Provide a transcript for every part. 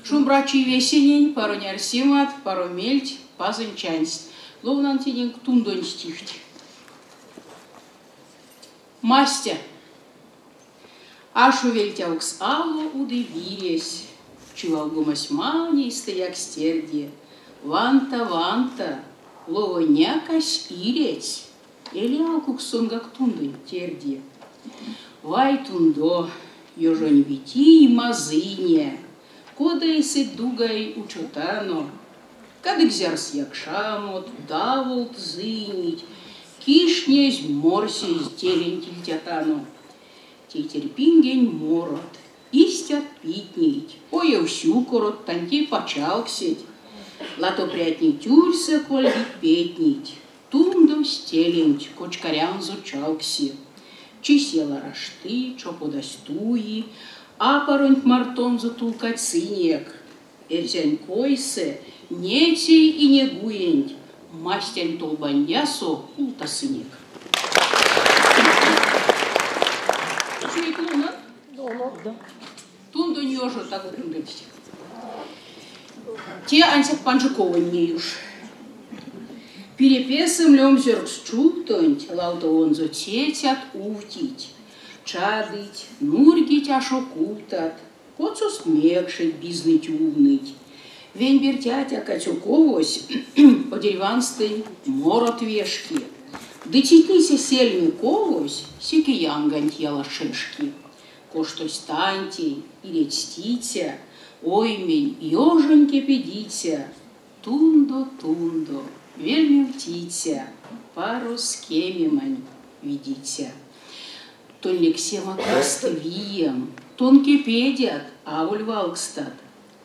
Шумбрачи весенень, пару нярсимат, пару мельть, пазынчансть. Ловнан тенен тундон стихть. Мастя. Ашу вельтяукс алло удивились. Чувалгумась мани стояк стерди. Ванта, ловонякась иреть. Или алкук сонгак тундон терди. Вай тундо, ёжонь вити и мазыне. Кодайсы дугай учутано. Кадык зярс якшамот, даволт зынить. Кишнесь морсись телень тильтятано. Терпингень морот, истят питнить. Ой, всю корот, танти почалксить. Лато прятни тюрься, коль петнить. Тундо стелень, кочкарян зучалкси. Чисела рашты, чо подастуи, а поронь мартом затулкать сынек. Эрзянь койсе, нетей и не гуень, мастянь толбаньясо улта сынек. Тунду нёжу так ундывся. Те ансяк панжикова неюш. Перепесым лём зёркс чуптонть, лалта онзо тетят увтить. Чадыть, нургить ашо куптат, коцус мекшить бизныть увныть. Вень бертятя катюковось, по дереванстый морот вешки. Дычитнися сельми ковось, сикиянгант яла шишки. Коштось тантей, или чтите, оймень, ёженьки педите. Тундо, вельми втите, пару скемимань видите. Тольник сема кастовием, тонкий педят, авуль валкстат.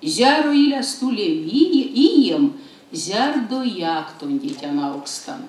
Зяру иля стуле ием, зяр до як тон детя наукстан.